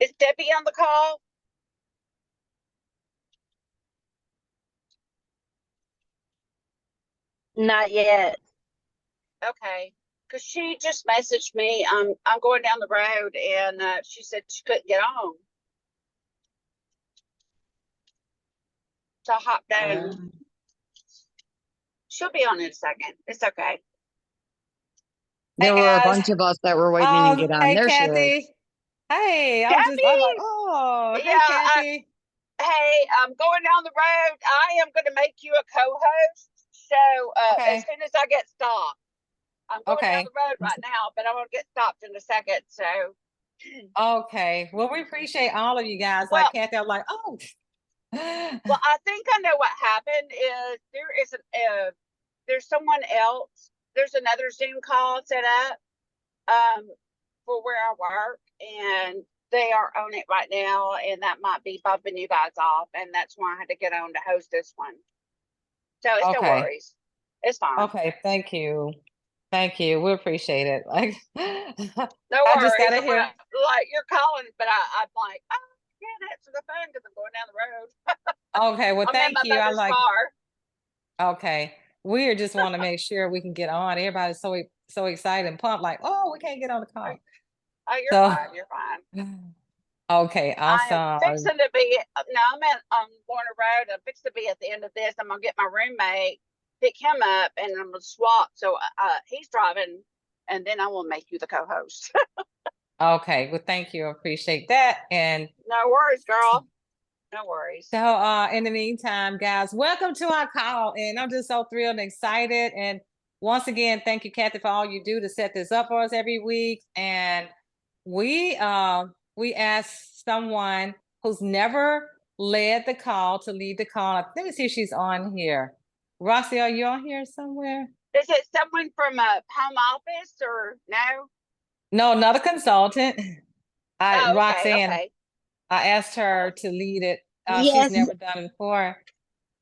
Is Debbie on the call? Not yet. Okay. Because she just messaged me. I'm going down the road, and she said she couldn't get on. So I hopped down. She'll be on in a second. It's okay. There Hey, were a guys. bunch of us that were waiting to get on. Hey, There she is. Kathy. Hey, I'm like, Kathy! oh, hey, Yeah, Kathy. Hey, I'm going down the road. I am going to make you a co-host. So Okay. as soon as I get stopped, I'm going down Okay. the road right now, but I'm going to get stopped in a second. So Okay. Well, we appreciate all of you guys. Well- Like Kathy, I'm like, oh. well, I think I know what happened is there's someone else. There's another Zoom call set up for where I work, and they are on it right now, and that might be bumping you guys off, and that's why I had to get on to host this one. So it's no Okay. worries. It's fine. Okay, thank you. Thank you. We appreciate it. Like, No I worries. just gotta I'm hear. like, you're calling, but I'm like, oh, I can't answer the phone because I'm going down the road. Okay, well, I'm in thank my you. I'm mother's like, car. okay. We just want to make sure we can get on. Everybody's so excited and pumped, like, oh, we can't get on the call. Oh, you're So, fine. You're fine. okay, I am awesome. fixing to be. No, I'm on Warner Road. I'm fixing to be at the end of this. I'm gonna get my roommate, pick him up, and I'm gonna swap. So he's driving, and then I will make you the co-host. Okay, well, thank you. I appreciate that. And No worries, girl. No worries. so in the meantime, guys, welcome to our call. And I'm just so thrilled and excited. And once again, thank you, Kathy, for all you do to set this up for us every week. And we asked someone who's never led the call to lead the call. Let me see if she's on here. Roxy, are you on here somewhere? Is it someone from a home office or no? No, not a consultant. Oh, okay, Roxanne, okay. I asked her to lead it. She's Yes. never done it before.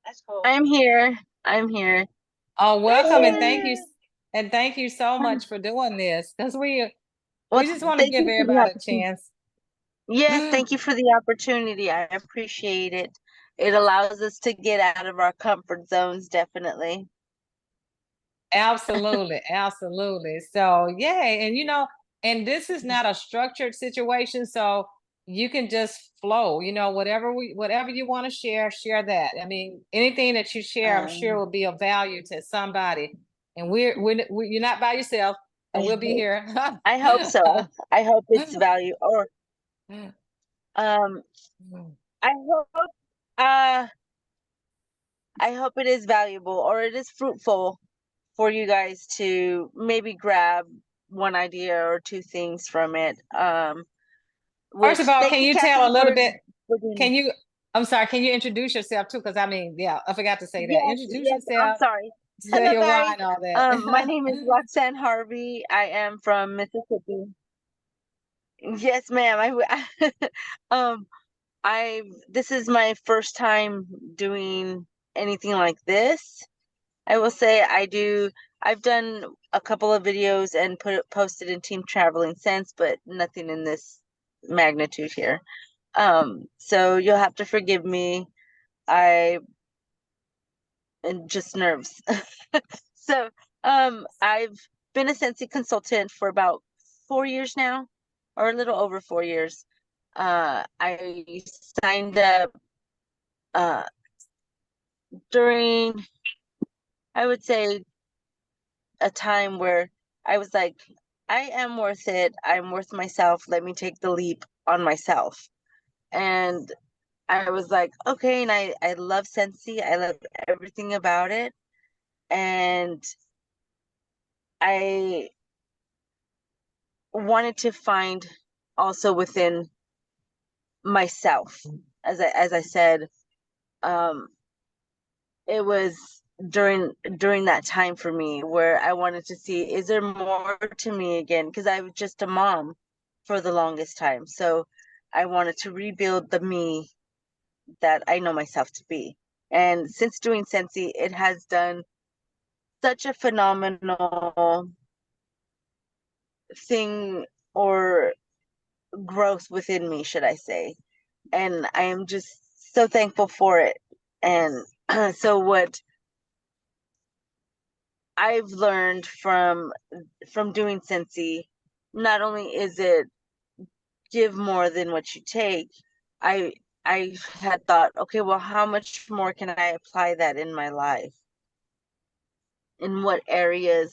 That's cool. I'm here. I'm here. Oh, welcome and thank Yay. you. And thank you so much for doing this. Because we Well, just want to thank give you for the everybody a opportunity. chance. Yes, thank you for the opportunity. I appreciate it. It allows us to get out of our comfort zones, definitely. Absolutely, absolutely. So yay. And and this is not a structured situation. So you can just flow, whatever you want to share that. I mean, anything that you share, I'm sure will be of value to somebody. And we're you're not by yourself, and we'll be here. I hope so. I hope it's value or I hope uh I hope it is valuable or it is fruitful for you guys to maybe grab one idea or two things from it. First of all, can you tell a little bit? Can I'm sorry, can you introduce yourself too? Because I mean, yeah, I forgot to say that. Yes, Introduce yes, I'm yourself, sorry. tell Hello, your why guys. and all that. My name is Roxanne Harvey. I am from Mississippi. Yes, ma'am. This is my first time doing anything like this. I will say I've done a couple of videos and posted in Team Traveling Sense, but nothing in this magnitude here. So you'll have to forgive me. And just nerves. So, I've been a Scentsy consultant for about 4 years now, or a little over 4 years. I signed up during, I would say, a time where I was like, I am worth it. I'm worth myself. Let me take the leap on myself. And I was like, okay, and I love Scentsy. I love everything about it. And I wanted to find also within myself, as I said, um, it was during that time for me where I wanted to see, is there more to me again? Because I was just a mom for the longest time. So I wanted to rebuild the me that I know myself to be. And since doing Scentsy, it has done such a phenomenal thing or growth within me, should I say. And I am just so thankful for it. And so what I've learned from doing Scentsy, not only is it give more than what you take, I I had thought, okay, well, how much more can I apply that in my life? In what areas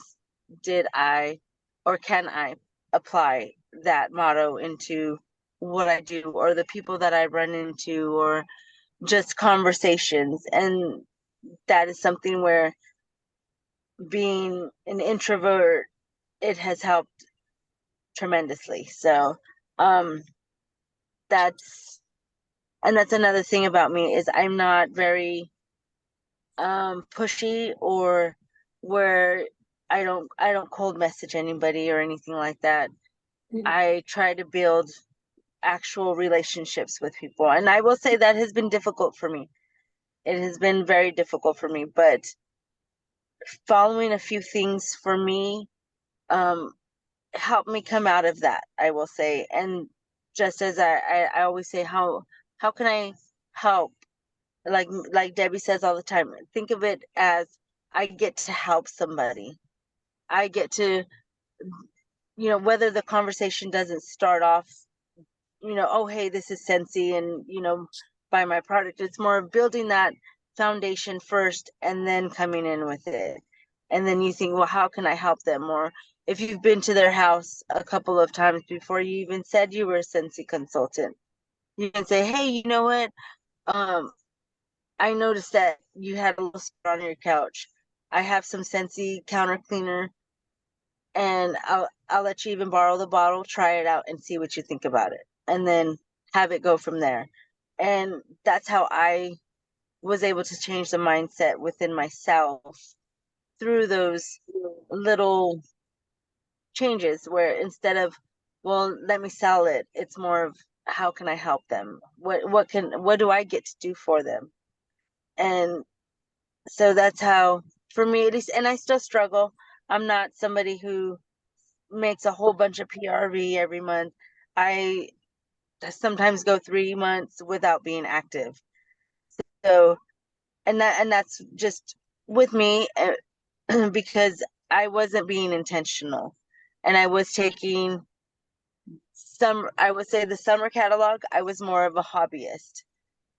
did I or can I apply that motto into what I do or the people that I run into or just conversations? And that is something where being an introvert, it has helped tremendously. So, um, that's and that's another thing about me is I'm not very pushy or where I don't cold message anybody or anything like that. I try to build actual relationships with people. And I will say that has been difficult for me. It has been very difficult for me, but following a few things for me um helped me come out of that, I will say. And just as I always say, how can I help? Like Debbie says all the time, think of it as I get to help somebody. I get to, whether the conversation doesn't start off, oh, hey, this is Scentsy and, buy my product. It's more of building that foundation first and then coming in with it. And then you think, well, how can I help them? Or if you've been to their house a couple of times before you even said you were a Scentsy consultant, you can say, hey, you know what? Um, I noticed that you had a little spot on your couch. I have some Scentsy counter cleaner and I'll let you even borrow the bottle, try it out and see what you think about it. And then have it go from there. And that's how I was able to change the mindset within myself through those little changes where instead of, well, let me sell it, it's more of how can I help them? What do I get to do for them? And so that's how, for me at least, and I still struggle. I'm not somebody who makes a whole bunch of PRV every month. I sometimes go 3 months without being active. So, and that's just with me because I wasn't being intentional, and I was taking I would say the summer catalog, I was more of a hobbyist.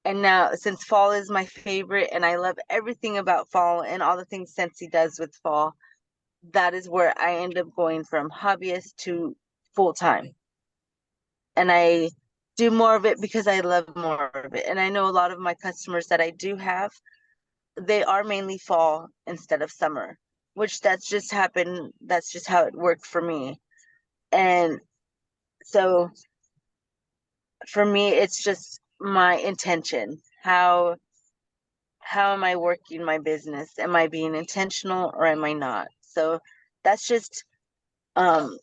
And now, since fall is my favorite, and I love everything about fall and all the things Scentsy does with fall, that is where I end up going from hobbyist to full time. And I do more of it because I love more of it. And I know a lot of my customers that I do have, they are mainly fall instead of summer, which that's just happened. That's just how it worked for me. And so for me, it's just my intention. How am I working my business? Am I being intentional or am I not? So that's just um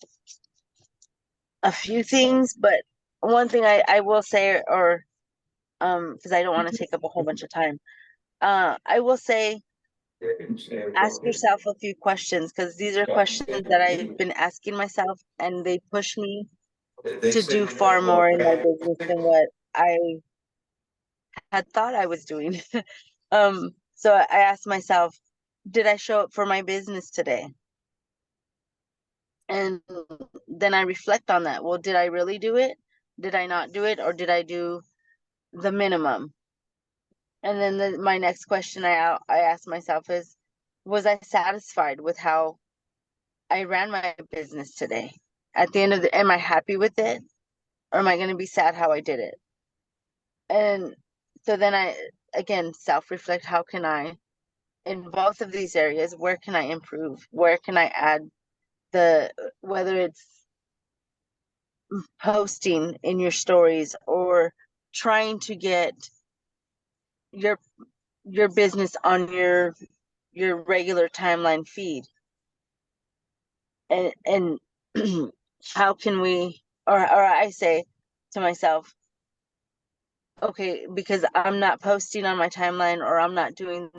a few things, but one thing I will say, or because I don't want to take up a whole bunch of time, I will say ask yourself a few questions because these are questions that I've been asking myself and they push me to do far more in my business than what I had thought I was doing. So I asked myself, did I show up for my business today? And then I reflect on that. Well, did I really do it? Did I not do it? Or did I do the minimum? And then my next question I asked myself is, was I satisfied with how I ran my business today? At the end of am I happy with it? Or am I going to be sad how I did it? And so then I, again, self-reflect, how can I, in both of these areas, where can I improve? Where can I add whether it's posting in your stories or trying to get your business on your regular timeline feed. And how can we, or I say to myself, okay, because I'm not posting on my timeline, or I'm not doing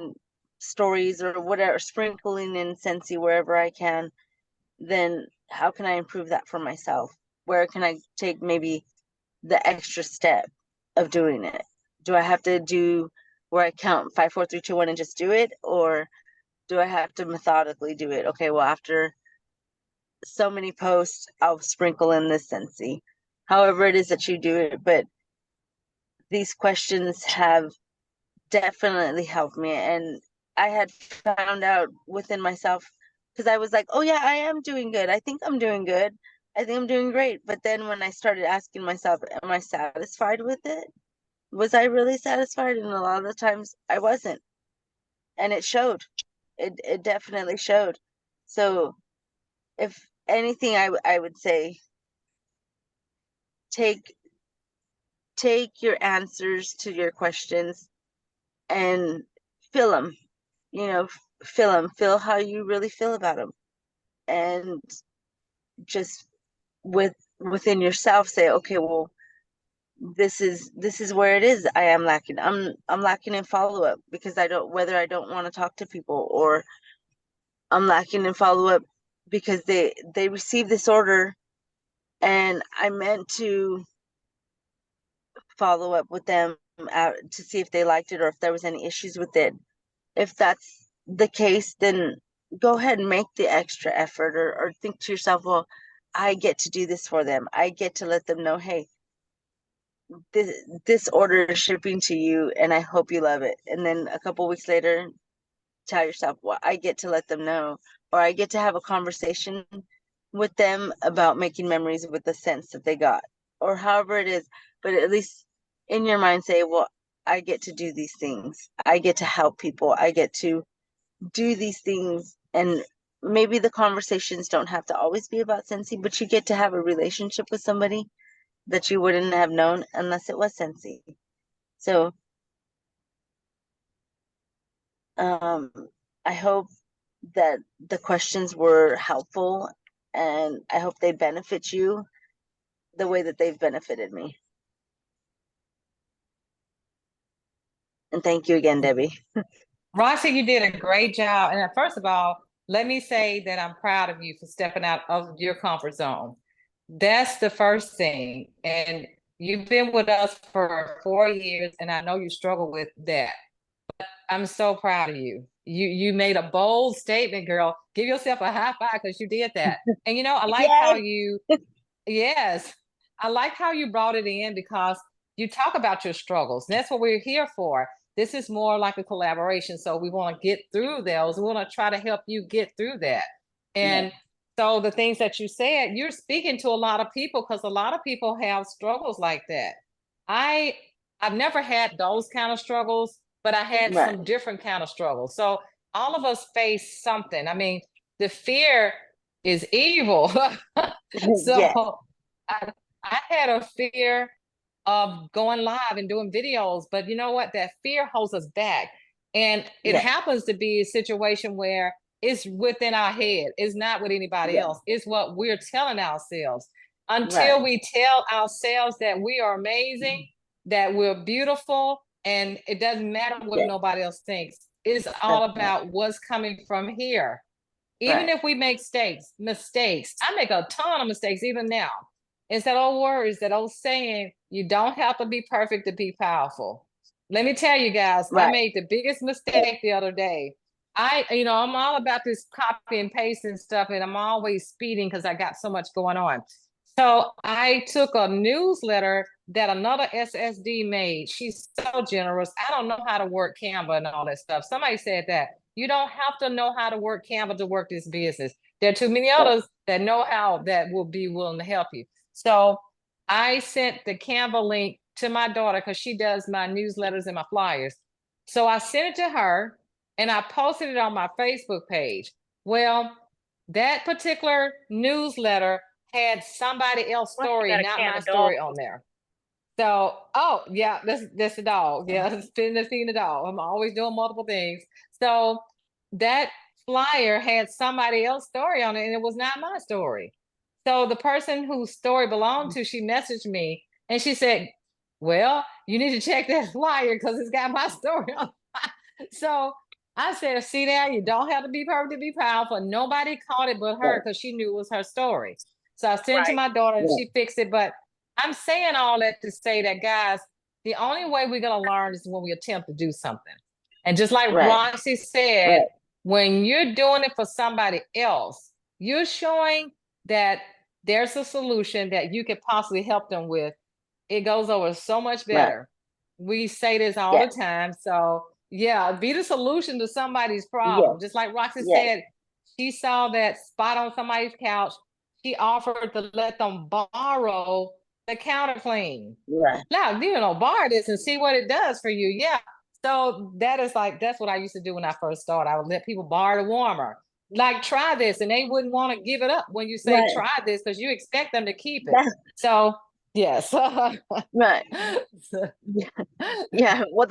stories or whatever, sprinkling in Scentsy wherever I can, then how can I improve that for myself? Where can I take maybe the extra step of doing it? Do I have to do where I count 5, 4, 3, 2, 1 and just do it? Or do I have to methodically do it? Okay, well, after so many posts, I'll sprinkle in this Scentsy. However it is that you do it, but these questions have definitely helped me. And I had found out within myself, because I was like, oh yeah, I am doing good. I think I'm doing good. I think I'm doing great. But then when I started asking myself, am I satisfied with it? Was I really satisfied? And a lot of the times I wasn't. And it showed. It definitely showed. So if anything, I would say take your answers to your questions and fill them, feel how you really feel about them, and just within yourself say, okay, well, this is where it is. I am lacking. I'm lacking in follow-up because I don't want to talk to people, or I'm lacking in follow-up because they received this order and I meant to follow up with them out to see if they liked it or if there was any issues with it. If that's the case, then go ahead and make the extra effort, or think to yourself, well, I get to do this for them. I get to let them know, hey, this order is shipping to you and I hope you love it. And then a couple weeks later, tell yourself, well, I get to let them know, or I get to have a conversation with them about making memories with the scents that they got, or however it is. But at least in your mind say, well, I get to do these things. I get to help people. I get to do these things. And maybe the conversations don't have to always be about Scentsy, but you get to have a relationship with somebody that you wouldn't have known unless it was Scentsy. So I hope that the questions were helpful, and I hope they benefit you the way that they've benefited me. And thank you again, Debbie. Roxy, you did a great job. And first of all, let me say that I'm proud of you for stepping out of your comfort zone. That's the first thing. And you've been with us for 4 years, and I know you struggle with that. But I'm so proud of you. You made a bold statement, girl. Give yourself a high five because you did that. And I like how you, yes, I like how you brought it in, because you talk about your struggles. That's what we're here for. This is more like a collaboration. So we want to get through those. We want to try to help you get through that. And so the things that you said, you're speaking to a lot of people, because a lot of people have struggles like that. I've never had those kind of struggles, but I had some different kind of struggles. So all of us face something. I mean, the fear is evil. So I had a fear of going live and doing videos, but you know what? That fear holds us back. And it happens to be a situation where it's within our head. It's not with anybody else. It's what we're telling ourselves. Until we tell ourselves that we are amazing, that we're beautiful, and it doesn't matter what nobody else thinks. It's all about what's coming from here. Even if we make mistakes, I make a ton of mistakes even now. It's that old words, that old saying, you don't have to be perfect to be powerful. Let me tell you guys, I made the biggest mistake the other day. I'm all about this copy and paste and stuff, and I'm always speeding because I got so much going on. So I took a newsletter that another SSD made. She's so generous. I don't know how to work Canva and all that stuff. Somebody said that. You don't have to know how to work Canva to work this business. There are too many others that know how, that will be willing to help you. So I sent the Canva link to my daughter, because she does my newsletters and my flyers. So I sent it to her and I posted it on my Facebook page. Well, that particular newsletter had somebody else's Plus, you story, got a not can my of story dog on there. So, oh yeah, that's the dog. Yeah, feeding the dog. I'm always doing multiple things. So that flyer had somebody else's story on it, and it was not my story. So the person whose story belonged to, she messaged me and she said, "Well, you need to check that flyer because it's got my story on." So I said, "See there, you don't have to be perfect to be powerful." Nobody caught it but her because she knew it was her story. So I sent it to Right. my daughter and Yeah. she fixed it. But I'm saying all that to say that, guys, the only way we're going to learn is when we attempt to do something. And just like Right. Roxy said, when you're doing it for somebody else, you're showing that there's a solution that you could possibly help them with. It goes over so much better. We say this all Yeah. the time. So, yeah, be the solution to somebody's problem. Just like Roxy Yes. said, she saw that spot on somebody's couch. She offered to let them borrow the counter clean. Right. Now, you know, borrow this and see what it does for you. Yeah. So that is like, that's what I used to do when I first started. I would let people borrow the warmer. Like, try this, and they wouldn't want to give it up when you say Right. try this because you expect them to keep it. That's So, yes. right. Yeah. Well,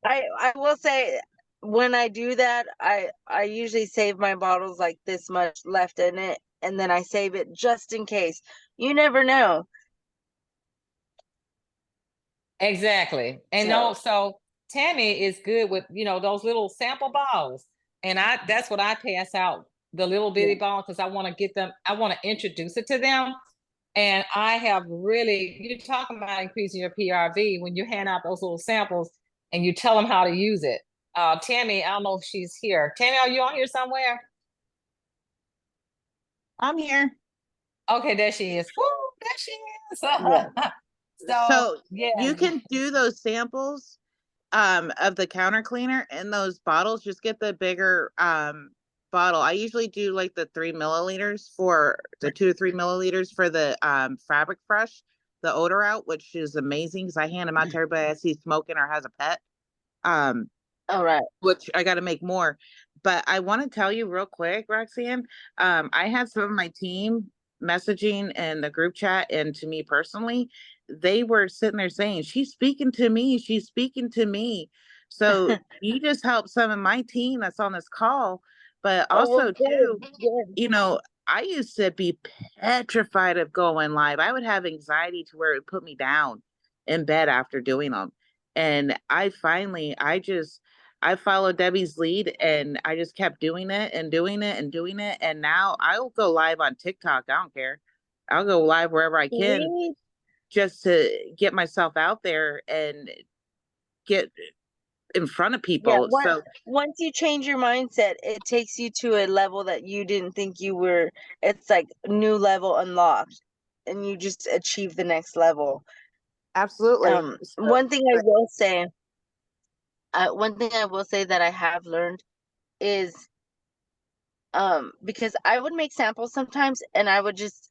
I will say when I do that, I usually save my bottles like this much left in it, and then I save it just in case. You never know. Exactly. And So also Tammy is good with, you know, those little sample balls. And that's what I pass out, the little bitty ball, because I want to get them, I want to introduce it to them. And I have really, you're talking about increasing your PRV when you hand out those little samples and you tell them how to use it. Tammy, I don't know if she's here. Tammy, are you on here somewhere? I'm here. Okay, there she is. Woo, there she is. yeah. So yeah. you can do those samples of the counter cleaner in those bottles. Just get the bigger bottle. I usually do like the 3 milliliters for the 2 to 3 milliliters for the Fabric Fresh, the odor out, which is amazing because I hand them out to everybody I see smoking or has a pet. All right. Which I got to make more. But I want to tell you real quick, Roxanne, I had some of my team messaging in the group chat and to me personally, they were sitting there saying, she's speaking to me. She's speaking to me. So you just helped some of my team that's on this call, but Oh, well, also too, you know, I used to be petrified of going live. I would have anxiety to where it would put me down in bed after doing them. And I followed Debbie's lead and I just kept doing it and doing it and doing it. And now I'll go live on TikTok. I don't care. I'll go live wherever I can See? just to get myself out there and get in front of Yeah. people. So Once you change your mindset, it takes you to a level that you didn't think you were. It's like new level unlocked, and you just achieve the next level. absolutely. One thing I will say, that I have learned is, because I would make samples sometimes, and I would just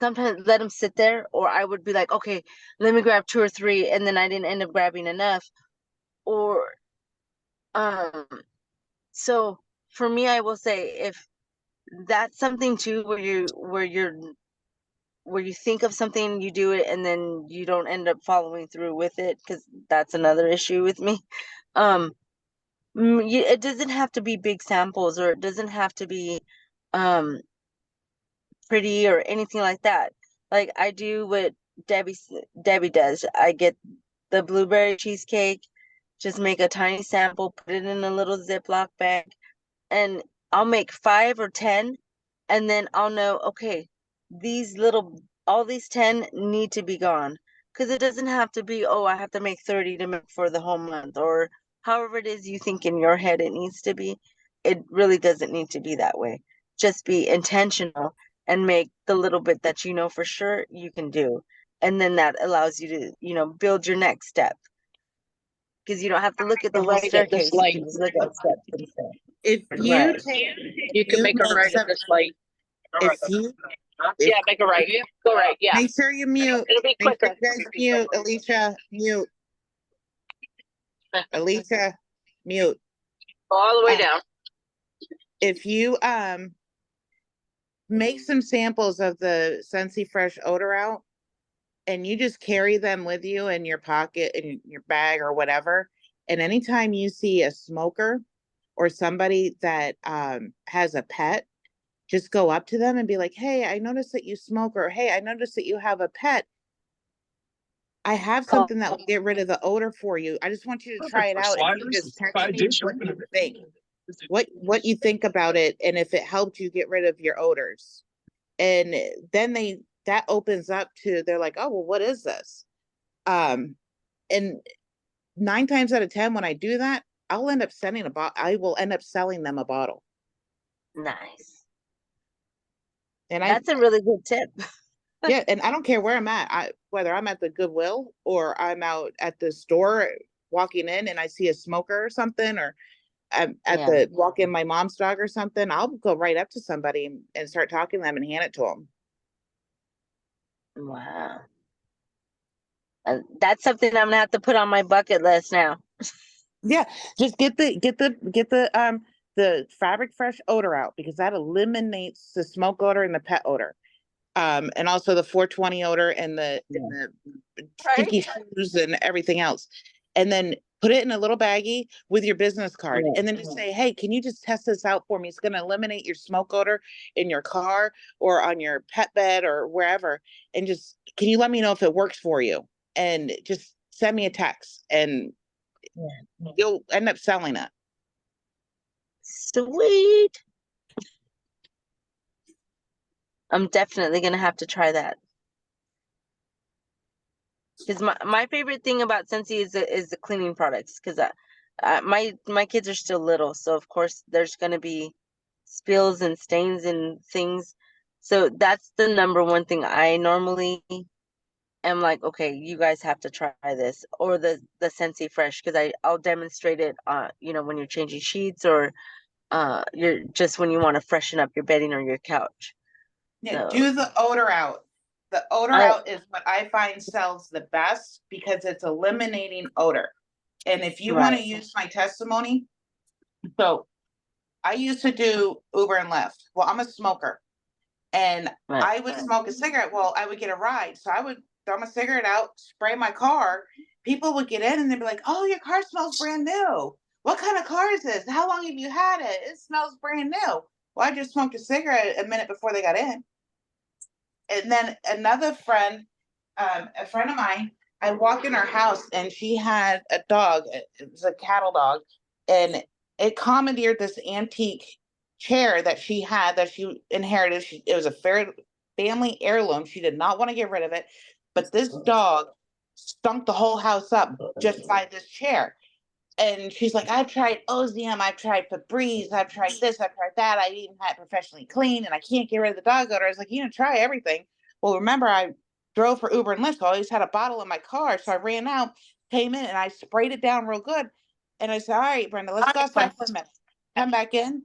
sometimes let them sit there, or I would be like, okay, let me grab 2 or 3, and then I didn't end up grabbing enough, or so for me, I will say, if that's something too where you think of something, you do it, and then you don't end up following through with it, because that's another issue with me. It doesn't have to be big samples, or it doesn't have to be um pretty or anything like that. Like, I do what Debbie does. I get the blueberry cheesecake, just make a tiny sample, put it in a little Ziploc bag, and I'll make 5 or 10, and then I'll know, okay, all these 10 need to be gone. Because it doesn't have to be, oh, I have to make 30 to make for the whole month, or however it is you think in your head it needs to be. It really doesn't need to be that way. Just be intentional and make the little bit that you know for sure you can do. And then that allows you to, build your next step. Because you don't have to look at the whole right at this staircase. You light. can just look at step to step. If you Right. take, You can you make a make right some, at this light. if you, Yeah, make a right. Go right. Yeah. make sure you mute. It'll be Make quicker. sure you guys mute. Alicia, mute. Alicia, mute. All the way Uh, down. If you make some samples of the Scentsy Fresh odor out, and you just carry them with you in your pocket, in your bag or whatever. And anytime you see a smoker or somebody that has a pet, just go up to them and be like, hey, I noticed that you smoke, or hey, I noticed that you have a pet. I have something that will get rid of the odor for you. I just want you to try it out. And you just text me what you think, what you think about it, and if it helped you get rid of your odors. And then that opens up to, they're like, oh, well, what is this? And 9 times out of 10, when I do that, I will end up selling them a bottle. Nice. And That's a really good tip. yeah, and I don't care where I'm at. Whether I'm at the Goodwill or I'm out at the store walking in and I see a smoker or something, or I'm at the walk in my mom's dog or something, I'll go right up to somebody and start talking to them and hand it to them. Wow. That's something I'm gonna have to put on my bucket list now. Yeah, just get the Fabric Fresh odor out, because that eliminates the smoke odor and the pet odor. And also the 420 odor and the sticky shoes and everything else. And then put it in a little baggie with your business card, and then just say, hey, can you just test this out for me? It's going to eliminate your smoke odor in your car or on your pet bed or wherever. And just, can you let me know if it works for you? And just send me a text, and you'll end up selling it. Sweet. I'm definitely gonna have to try that. Because my favorite thing about Scentsy is the cleaning products. Because my kids are still little, so of course there's gonna be spills and stains and things. So that's the number one thing I normally am like, okay, you guys have to try this, or the Scentsy Fresh, because I'll demonstrate it. When you're changing sheets, or you're just when you want to freshen up your bedding or your couch. Yeah, So, do the odor out. The odor out is what I find sells the best, because it's eliminating odor. And if you want to use my testimony, so I used to do Uber and Lyft. Well, I'm a smoker, and I would smoke a cigarette. Well, I would get a ride, so I would throw my cigarette out, spray my car. People would get in and they'd be like, oh, your car smells brand new. What kind of car is this? How long have you had it? It smells brand new. Well, I just smoked a cigarette a minute before they got in. And then another friend, a friend of mine, I walked in her house and she had a dog. It was a cattle dog, and it commandeered this antique chair that she had, that she inherited. It was a family heirloom. She did not want to get rid of it, but this dog stunk the whole house up just by this chair. And she's like, I've tried Ozium, I've tried Febreze, I've tried this, I've tried that. I even had it professionally cleaned, and I can't get rid of the dog odor. I was like, try everything. Well, remember, I drove for Uber and Lyft, so I always had a bottle in my car. So I ran out, came in, and I sprayed it down real good. And I said, all right, Brenda, let's go outside for a minute. Come back in.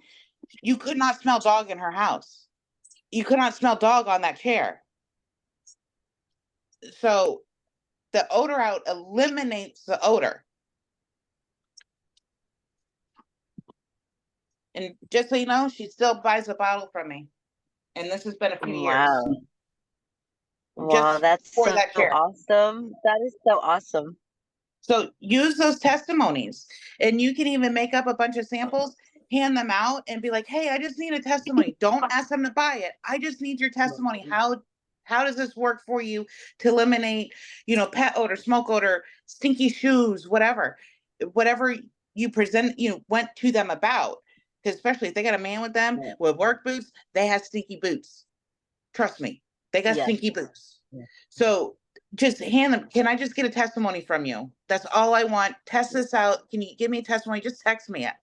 You could not smell dog in her house. You could not smell dog on that chair. So the odor out eliminates the odor. And just so you know, she still buys a bottle from me. And this has been a few years. Wow, that's so awesome. That is so awesome. So use those testimonies, and you can even make up a bunch of samples, hand them out, and be like, hey, I just need a testimony. Don't ask them to buy it. I just need your testimony. How does this work for you to eliminate, pet odor, smoke odor, stinky shoes, whatever you present, went to them about. Because especially if they got a man with them with work boots, they have stinky boots. Trust me, they got stinky boots. So just hand them. Can I just get a testimony from you? That's all I want. Test this out. Can you give me a testimony? Just text me it.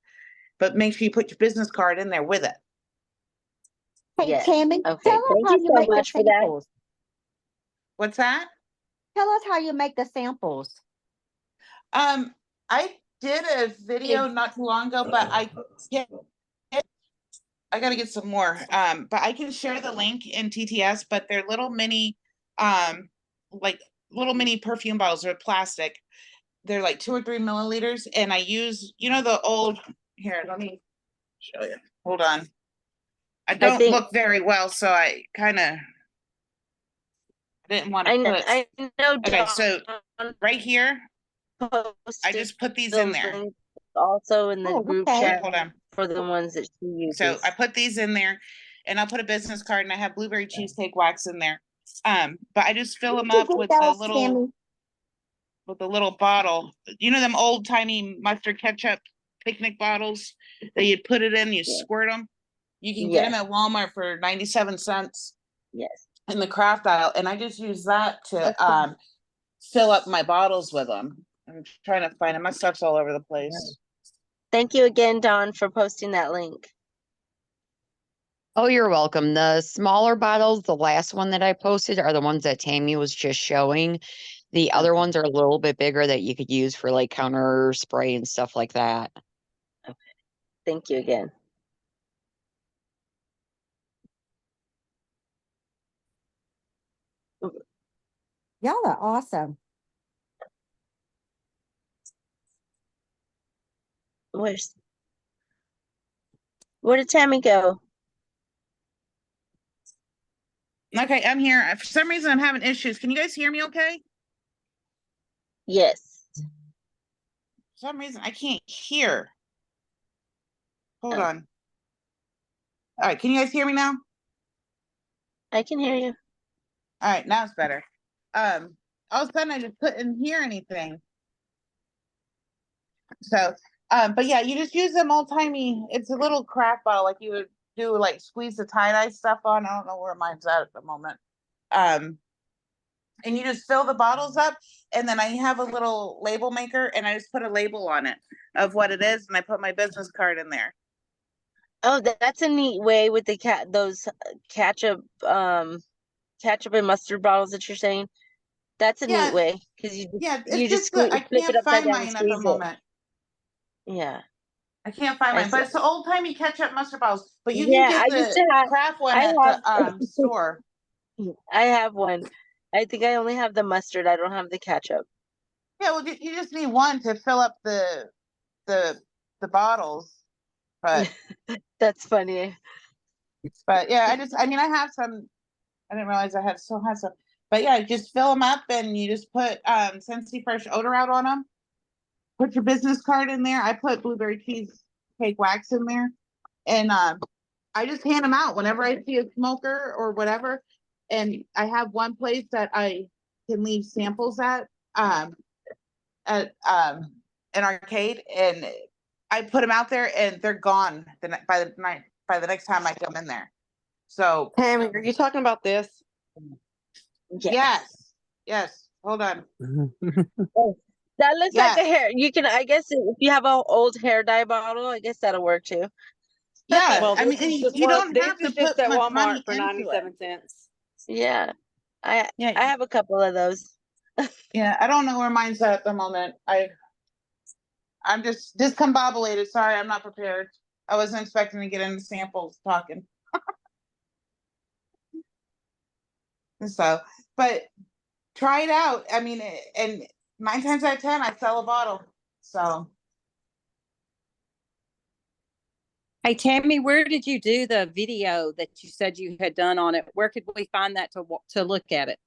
But make sure you put your business card in there with it. Hey, Tammy, okay. tell us how you make the samples. What's that? Tell us how you make the samples. I did a video not too long ago, but I got to get some more. But I can share the link in TTS, but they're little mini, little mini perfume bottles. They're plastic. They're like 2 or 3 milliliters. And I use, the old, here, let me show you. Hold on. I don't think- look very well, so I kind of didn't want to put. I know. Okay, so Dawn right here, I posted just put these the in there. link also in the Oh, group okay. chat Hold on. for the ones that she uses. So I put these in there, and I'll put a business card, and I have blueberry cheesecake wax in there. But I just fill them up with the little bottle. You know them old timey mustard ketchup picnic bottles that you put it in, you Yeah. squirt them. You can get them Yes. at Walmart for 97 cents Yes. in the craft aisle, and I just use that to Okay. fill up my bottles with them. I'm trying to find them. My stuff's all over the place. Thank you again, Dawn, for posting that link. Oh, you're welcome. The smaller bottles, the last one that I posted, are the ones that Tammy was just showing. The other Okay. ones are a little bit bigger that you could use for like counter spray and stuff like that. Thank you again. Y'all are awesome. Where did Tammy go? Okay, I'm here. For some reason, I'm having issues. Can you guys hear me okay? Yes. For some reason, I can't hear. Hold Oh. on. All right, can you guys hear me now? I can hear you. All right, now it's better. All of a sudden I just couldn't hear anything. So, but yeah, you just use them old timey. It's a little craft bottle, like you would do, like squeeze the tie-dye stuff on. I don't know where mine's at the moment. And you just fill the bottles up, and then I have a little label maker, and I just put a label on it of what it is, and I put my business card in there. Oh, that's a neat way with the those ketchup and mustard bottles that you're saying. That's a Yeah. neat way because Yeah, it's you just that I flip it can't upside find down and mine at the squeeze it. moment. Yeah. I can't find I mine, but see. it's the old timey ketchup mustard bottles. But you Yeah, can I get used the to have. craft one I at have. the store. I have one. I think I only have the mustard. I don't have the ketchup. Yeah, well, you just need one to fill up the bottles. But That's funny. yeah, I mean, I have some. I didn't realize I still had some. But yeah, just fill them up, and you just put Scentsy Fresh odor out on them. Put your business card in there. I put blueberry cheesecake wax in there, and I just hand them out whenever I see a smoker or whatever. And I have one place that I can leave samples at an arcade, and I put them out there, and they're gone by the next time I come in there. So Tammy, are you talking about this? yes. Hold on. Oh, that looks like Yes. a hair. You can, I guess, if you have an old hair dye bottle, I guess that'll work too. Yeah, Well, I mean, this is just you one- don't have this to is just put at much money Walmart for into it. 97 cents. Yeah, I Yeah, have a couple of those. yeah. I don't know where mine's at the moment. I'm just discombobulated. Sorry, I'm not prepared. I wasn't expecting to get into samples talking. So, but try it out. I mean, and 9 times out of 10, I sell a bottle. So Hey, Tammy, where did you do the video that you said you had done on it? Where could we find that to look at it?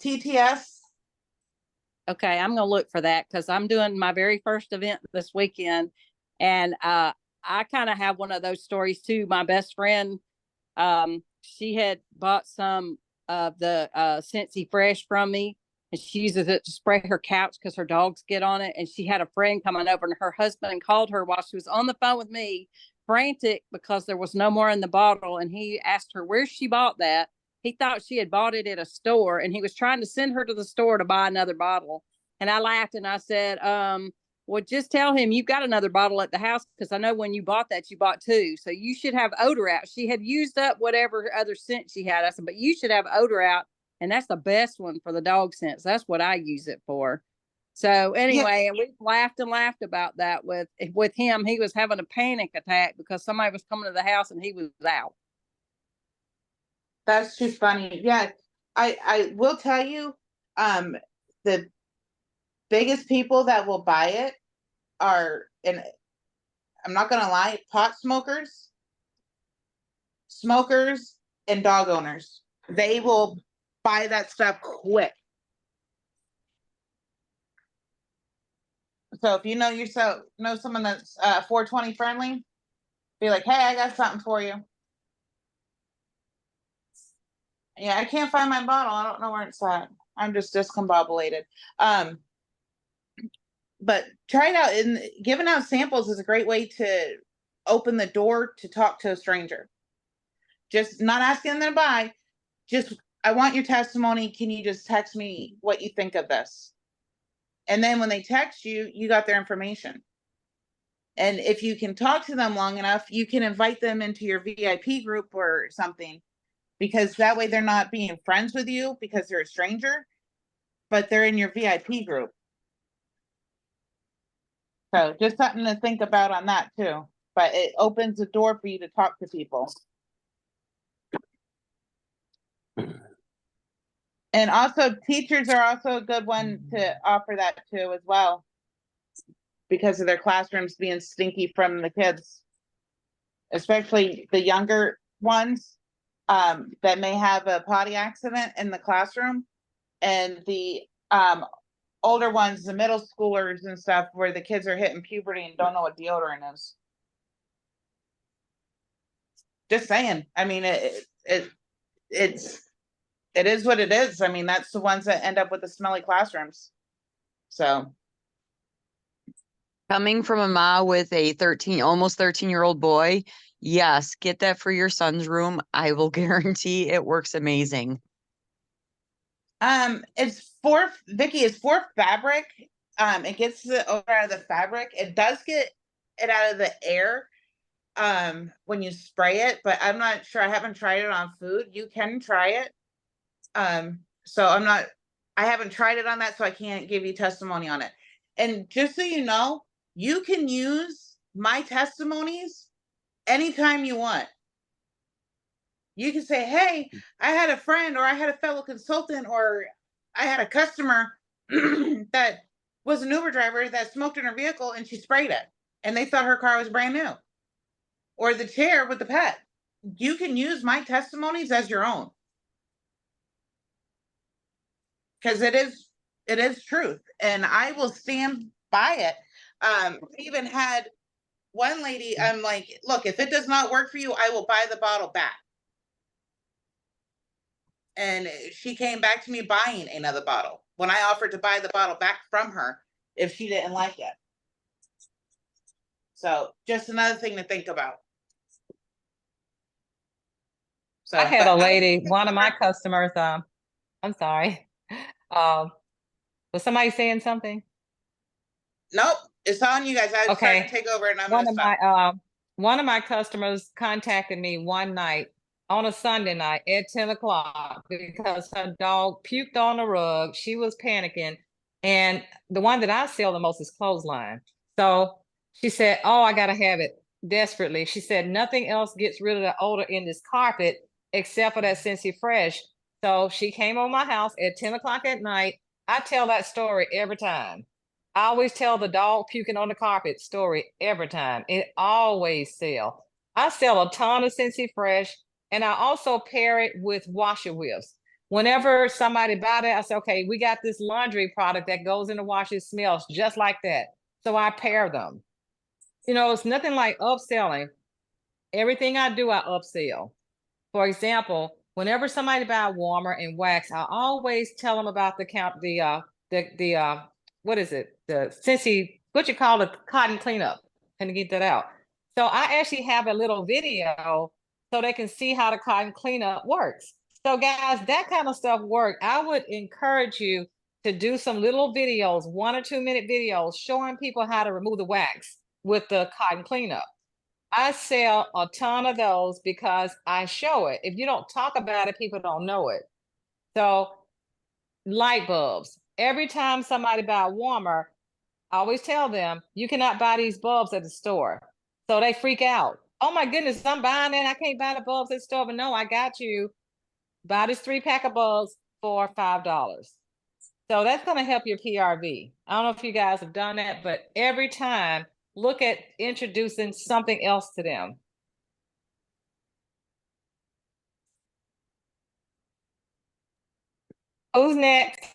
TTS. Okay, I'm gonna look for that because I'm doing my very first event this weekend, and I kind of have one of those stories too. My best friend, she had bought some of the Scentsy Fresh from me, and she uses it to spray her couch because her dogs get on it. And she had a friend coming over, and her husband called her while she was on the phone with me, frantic because there was no more in the bottle, and he asked her where she bought that. He thought she had bought it at a store, and he was trying to send her to the store to buy another bottle. And I laughed and I said, well, just tell him you've got another bottle at the house because I know when you bought that, you bought two. So you should have odor out. She had used up whatever other scent she had. I said, but you should have odor out. And that's the best one for the dog scents. That's what I use it for. So anyway, and we laughed and laughed about that with him. He was having a panic attack because somebody was coming to the house and he was out. That's too funny. Yeah, I will tell you, the biggest people that will buy it are, and I'm not gonna lie, pot smokers. smokers and dog owners. They will buy that stuff quick. So if you know yourself, know someone that's 420 friendly, be like, hey, I got something for you. Yeah, I can't find my bottle. I don't know where it's at. I'm just discombobulated. But try it out. And giving out samples is a great way to open the door to talk to a stranger. Just not asking them to buy. Just, I want your testimony. Can you just text me what you think of this? And then when they text you, you got their information. And if you can talk to them long enough, you can invite them into your VIP group or something, because that way they're not being friends with you because they're a stranger, but they're in your VIP group. So just something to think about on that too. But it opens the door for you to talk to people. And also teachers are also a good one to offer that to as well, because of their classrooms being stinky from the kids, especially the younger ones that may have a potty accident in the classroom, and the older ones, the middle schoolers and stuff, where the kids are hitting puberty and don't know what deodorant is. Just saying. I mean, it is what it is. I mean, that's the ones that end up with the smelly classrooms. So. Coming from a mom with a almost 13-year-old boy, yes, get that for your son's room. I will guarantee it works amazing. It's Vicky, it's for fabric. It gets the odor out of the fabric. It does get it out of the air when you spray it, but I'm not sure. I haven't tried it on food. You can try it. So I haven't tried it on that, so I can't give you testimony on it. And just so you know, you can use my testimonies anytime you want. You can say, hey, I had a friend, or I had a fellow consultant, or I had a customer that was an Uber driver that smoked in her vehicle and she sprayed it and they thought her car was brand new. Or the chair with the pet. You can use my testimonies as your own. Because it is truth, and I will stand by it. We even had one lady, I'm like, look, if it does not work for you, I will buy the bottle back. And she came back to me buying another bottle when I offered to buy the bottle back from her if she didn't like it. So just another thing to think about. So I had a lady, one of my customers, I'm sorry. Was somebody saying something? Nope, it's on you guys. I was trying to take over, and I'm gonna stop. One of my customers contacted me one night on a Sunday night at 10 o'clock because her dog puked on the rug. She was panicking. And the one that I sell the most is Clothesline. So she said, oh, I got to have it desperately. She said, nothing else gets rid of the odor in this carpet except for that Scentsy Fresh. So she came on my house at 10 o'clock at night. I tell that story every time. I always tell the dog puking on the carpet story every time. It always sells. I sell a ton of Scentsy Fresh, and I also pair it with washer whiffs. Whenever somebody buy that, I say, okay, we got this laundry product that goes in the wash. It smells just like that. So I pair them. You know, it's nothing like upselling. Everything I do, I upsell. For example, whenever somebody buy a warmer and wax, I always tell them about what is it? The Scentsy, what you call it, cotton cleanup. Can you get that out? So I actually have a little video so they can see how the cotton cleanup works. So guys, that kind of stuff works. I would encourage you to do some little videos, 1 or 2 minute videos, showing people how to remove the wax with the cotton cleanup. I sell a ton of those because I show it. If you don't talk about it, people don't know it. So light bulbs. Every time somebody buy a warmer, I always tell them, you cannot buy these bulbs at the store. So they freak out. Oh my goodness, I'm buying it. I can't buy the bulbs at the store. But no, I got you. Buy this 3-pack of bulbs for $5. So that's going to help your PRV. I don't know if you guys have done that, but every time, look at introducing something else to them. Who's next?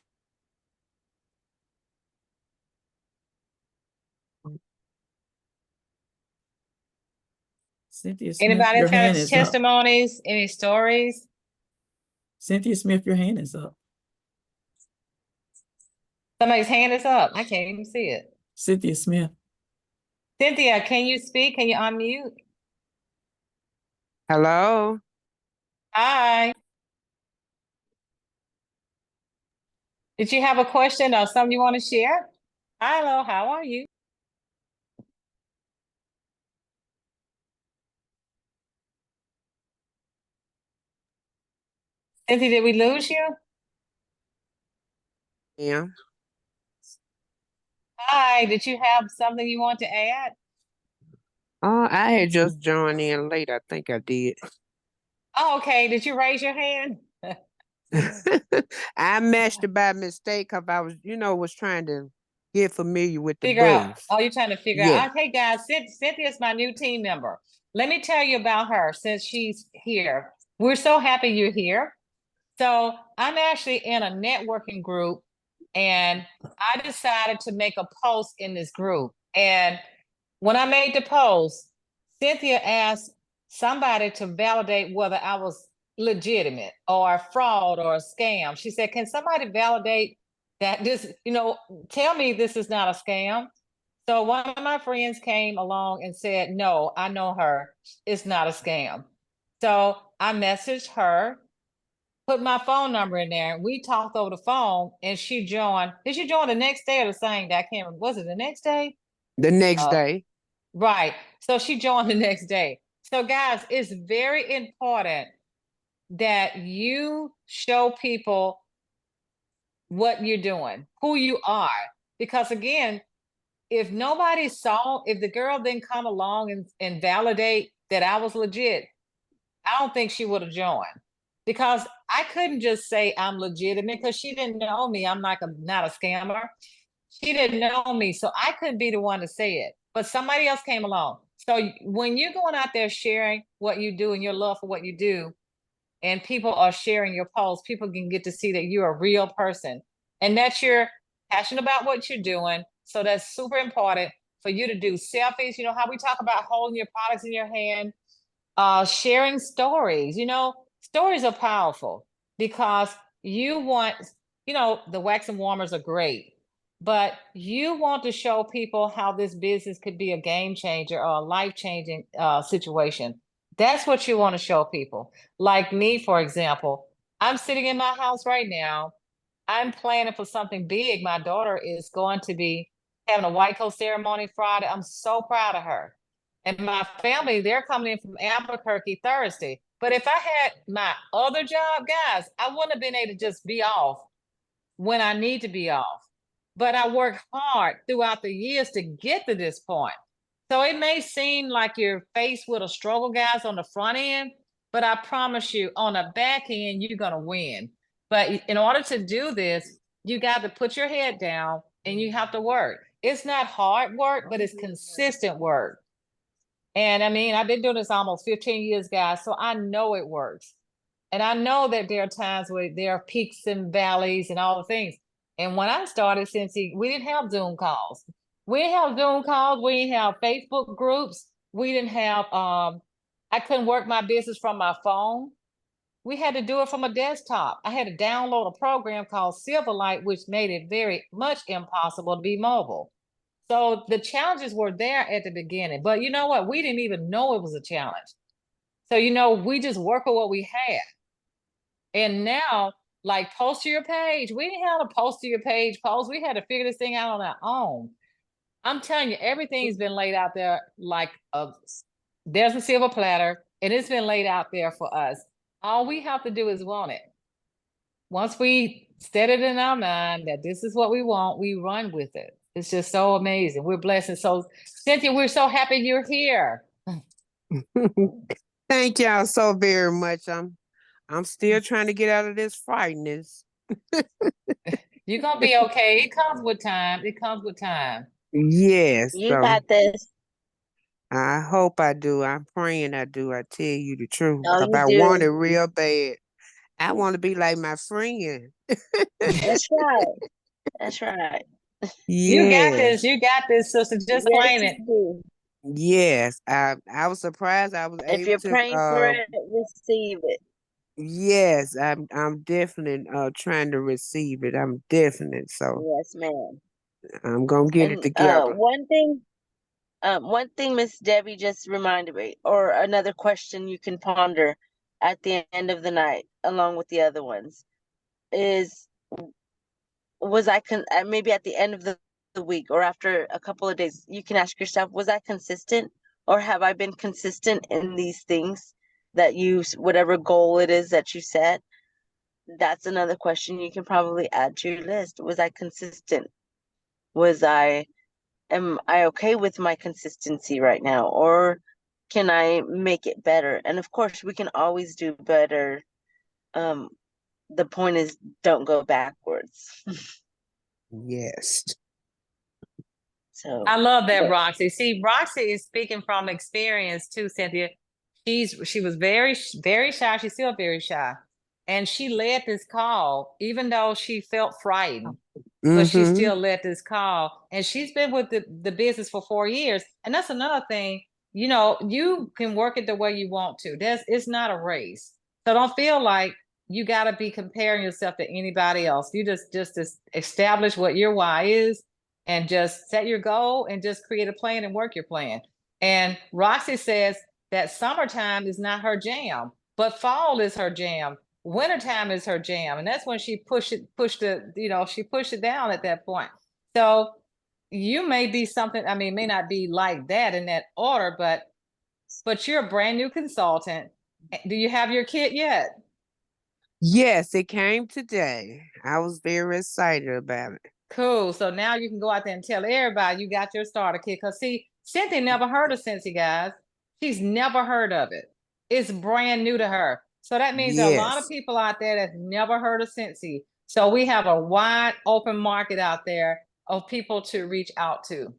Cynthia Smith, Anybody your else got hand any is up. testimonies, any stories? Cynthia Smith, your hand is up. Somebody's hand is up. I can't even see it. Cynthia Smith. Cynthia, can you speak? Can you unmute? Hello. Hi. Did you have a question or something you want to share? Hello, how are you? Cynthia, did we lose you? Yeah. Hi, did you have something you want to add? I had just joined in late. I think I did. Oh, okay. Did you raise your hand? I mashed it by mistake because I was, was trying to get familiar with the Figure out. buttons. Oh, you're trying to figure Yeah. out. Okay, guys, Cynthia's my new team member. Let me tell you about her since she's here. We're so happy you're here. So I'm actually in a networking group and I decided to make a post in this group. And when I made the post, Cynthia asked somebody to validate whether I was legitimate or a fraud or a scam. She said, can somebody validate that this, tell me this is not a scam? So one of my friends came along and said, no, I know her. It's not a scam. So I messaged her, put my phone number in there, and we talked over the phone, and she joined. Did she join the next day or the same day? I can't remember. Was it the next day? The next day. Right. So she joined the next day. So guys, it's very important that you show people what you're doing, who you are. Because again, if nobody saw, if the girl didn't come along and validate that I was legit, I don't think she would have joined. Because I couldn't just say I'm legitimate because she didn't know me. I'm not a scammer. She didn't know me, so I couldn't be the one to say it. But somebody else came along. So when you're going out there sharing what you do and your love for what you do, and people are sharing your posts, people can get to see that you're a real person and that you're passionate about what you're doing. So that's super important for you to do selfies. You know how we talk about holding your products in your hand, sharing stories. Stories are powerful because you want, the wax and warmers are great, but you want to show people how this business could be a game changer or a life-changing situation. That's what you want to show people. Like me, for example, I'm sitting in my house right now. I'm planning for something big. My daughter is going to be having a white coat ceremony Friday. I'm so proud of her. And my family, they're coming in from Albuquerque Thursday. But if I had my other job, guys, I wouldn't have been able to just be off when I need to be off. But I work hard throughout the years to get to this point. So it may seem like you're faced with a struggle, guys, on the front end, but I promise you, on the back end, you're going to win. But in order to do this, you got to put your head down and you have to work. It's not hard work, but it's consistent work. And I mean, I've been doing this almost 15 years, guys, so I know it works. And I know that there are times where there are peaks and valleys and all the things. And when I started, we didn't have Zoom calls. We didn't have Zoom calls. We didn't have Facebook groups. We didn't have, I couldn't work my business from my phone. We had to do it from a desktop. I had to download a program called Silverlight, which made it very much impossible to be mobile. So the challenges were there at the beginning, but you know what? We didn't even know it was a challenge. So, we just work with what we had. And now, like post to your page, we didn't have a post to your page post. We had to figure this thing out on our own. I'm telling you, everything's been laid out there like there's a silver platter and it's been laid out there for us. All we have to do is want it. Once we set it in our mind that this is what we want, we run with it. It's just so amazing. We're blessed. And so, Cynthia, we're so happy you're here. Thank y'all so very much. I'm still trying to get out of this frightness. You're gonna be okay. It comes with time. It comes with time. Yes. You got this. I hope I do. I'm praying I do. I tell you the truth. No, Because you I do. want it real bad. I want to be like my friend. That's right. That's right. You got Yes. this. You got this, sister. Just Yes, claim you it. do. Yes. I was surprised I was If able you're to praying for it, receive it. yes, I'm definitely trying to receive it. I'm definite. So Yes, ma'am. I'm gonna get it And together. one thing Miss Debbie just reminded me, or another question you can ponder at the end of the night, along with the other ones, is was I maybe at the end of the week or after a couple of days, you can ask yourself, was I consistent, or have I been consistent in these things that whatever goal it is that you set? That's another question you can probably add to your list. Was I consistent? Am I okay with my consistency right now, or can I make it better? And of course, we can always do better. Um, the point is, don't go backwards. Yes. So I love that, Roxy. See, Roxy is speaking from experience too, Cynthia. She was very shy. She's still very shy. And she led this call, even though she felt frightened, but she Mm-hmm. still led this call. And she's been with the business for 4 years. And that's another thing, you know, you can work it the way you want to. It's not a race. So don't feel like you got to be comparing yourself to anybody else. You just establish what your why is and just set your goal and just create a plan and work your plan. And Roxy says that summertime is not her jam, but fall is her jam. Wintertime is her jam. And that's when she pushed it down at that point. So you may be something, I mean, may not be like that in that order, but you're a brand new consultant. Do you have your kit yet? Yes, it came today. I was very excited about it. Cool. So now you can go out there and tell everybody you got your starter kit. Because see, Cynthia never heard of Scentsy, guys. She's never heard of it. It's brand new to her. So that means there are a lot of Yes. people out there that's never heard of Scentsy. So we have a wide open market out there of people to reach out to.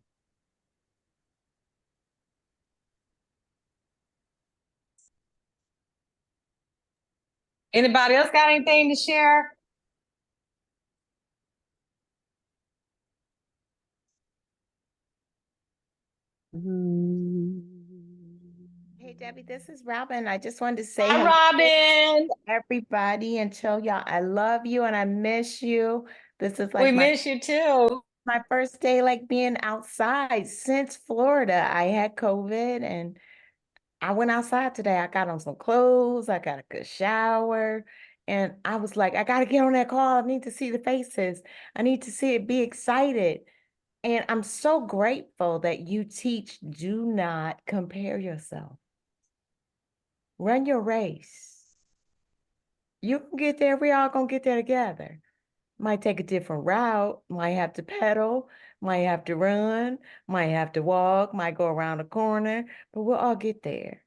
Anybody else got anything to share? Hey Debbie, this is Robin. I just wanted to say Hi, hello Robin. to everybody and tell y'all I love you and I miss you. This is We like miss you too. my first day like being outside since Florida. I had COVID and I went outside today. I got on some clothes, I got a good shower, and I was like, I gotta get on that call. I need to see the faces. I need to see it, be excited. And I'm so grateful that you teach, do not compare yourself. Run your race. You can get there. We all gonna get there together. Might take a different route, might have to pedal, might have to run, might have to walk, might go around the corner, but we'll all get there.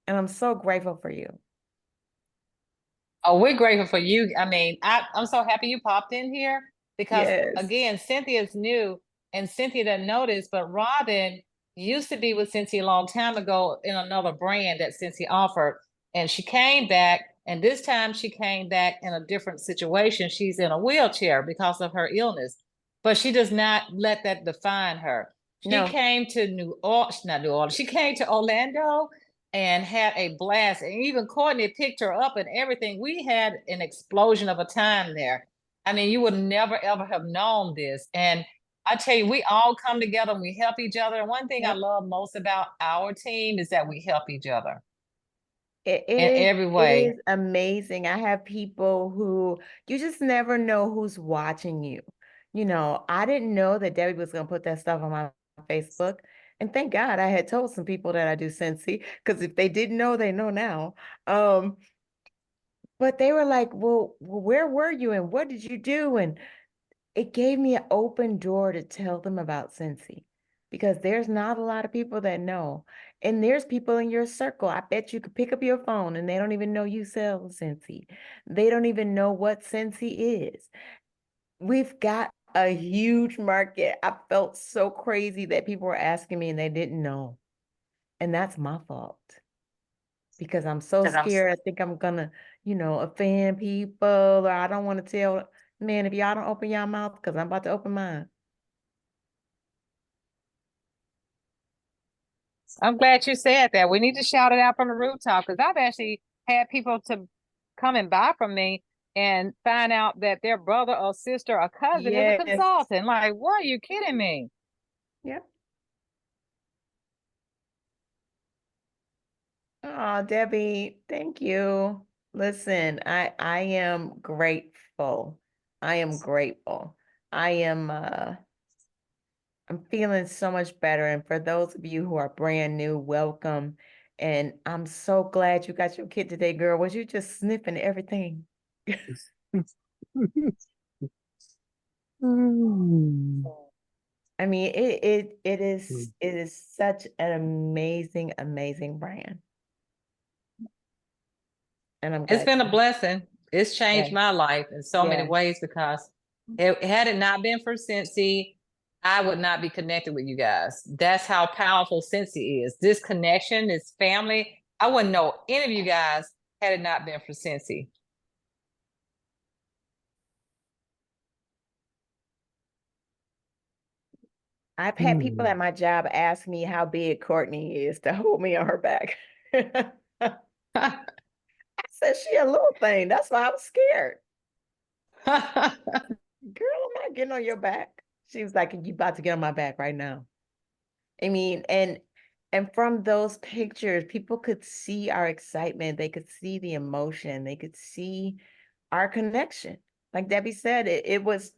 And I'm so grateful for you. Oh, we're grateful for you. I mean, I'm so happy you popped in here because Yes. again, Cynthia's new and Cynthia didn't notice, but Robin used to be with Cynthia a long time ago in another brand that Cynthia offered. And she came back, and this time she came back in a different situation. She's in a wheelchair because of her illness, but she does not let that define her. She No. came to not New Orleans, she came to Orlando and had a blast. And even Courtney picked her up and everything. We had an explosion of a time there. I mean, you would never ever have known this. And I tell you, we all come together and we help each other. And one thing I love most about our team is that we help each other in every way. It is amazing. I have people who you just never know who's watching you. You know, I didn't know that Debbie was going to put that stuff on my Facebook. And thank God I had told some people that I do Scentsy, because if they didn't know, they know now. But they were like, well, where were you and what did you do? And it gave me an open door to tell them about Scentsy, because there's not a lot of people that know. And there's people in your circle. I bet you could pick up your phone and they don't even know you sell Scentsy. They don't even know what Scentsy is. We've got a huge market. I felt so crazy that people were asking me and they didn't know. And that's my fault, because I'm so scared. I think I'm gonna offend people, or I don't want to tell, man, if y'all don't open your mouth, because I'm about to open mine. I'm glad you said that. We need to shout it out from the rooftop because I've actually had people to come and buy from me and find out that their brother or sister or cousin is a Yes. consultant. Like, what? Are you kidding me? Yep. Oh, Debbie, thank you. Listen, I am grateful. I am grateful. I am I'm feeling so much better. And for those of you who are brand new, welcome. And I'm so glad you got your kid today, girl. Was you just sniffing everything? I mean, it is such an amazing, amazing brand. And I'm It's glad been a you- blessing. It's changed Yes. my life in so many Yes. ways because had it not been for Cincy, I would not be connected with you guys. That's how powerful Cincy is. This connection, this family. I wouldn't know any of you guys had it not been for Cincy. I've had people at my job ask me how big Courtney is to hold me on her back. I said, she a little thing. That's why I was scared. Girl, I'm not getting on your back. She was like, you about to get on my back right now. I mean, and from those pictures, people could see our excitement. They could see the emotion. They could see our connection. Like Debbie said, it was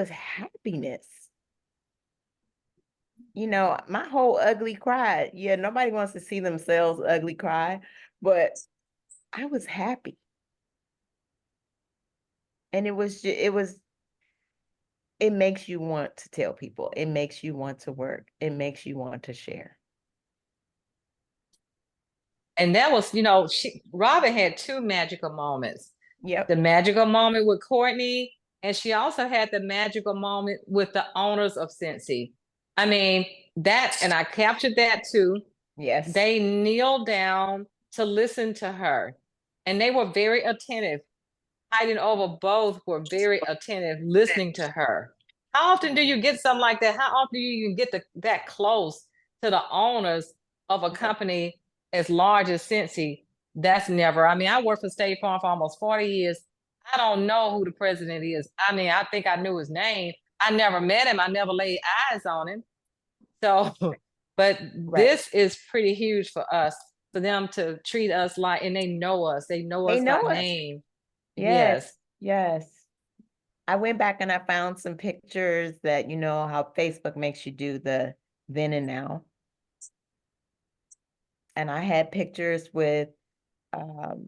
happiness. My whole ugly cry. Yeah, nobody wants to see themselves ugly cry, but I was happy. And it makes you want to tell people. It makes you want to work. It makes you want to share. And that was, Robin had two magical moments. Yep. The magical moment with Courtney, and she also had the magical moment with the owners of Cincy. I mean, and I captured that too. Yes. They kneeled down to listen to her, and they were very attentive. Hiding over both were very attentive, listening to her. How often do you get something like that? How often do you even get that close to the owners of a company as large as Cincy? That's never. I mean, I worked for State Farm for almost 40 years. I don't know who the president is. I mean, I think I knew his name. I never met him. I never laid eyes on him. So, but this is pretty huge for us, for them to treat us like, and they know us. They know us by name. Yes. Yes. I went back and I found some pictures that, how Facebook makes you do the then and now. And I had pictures with Heidi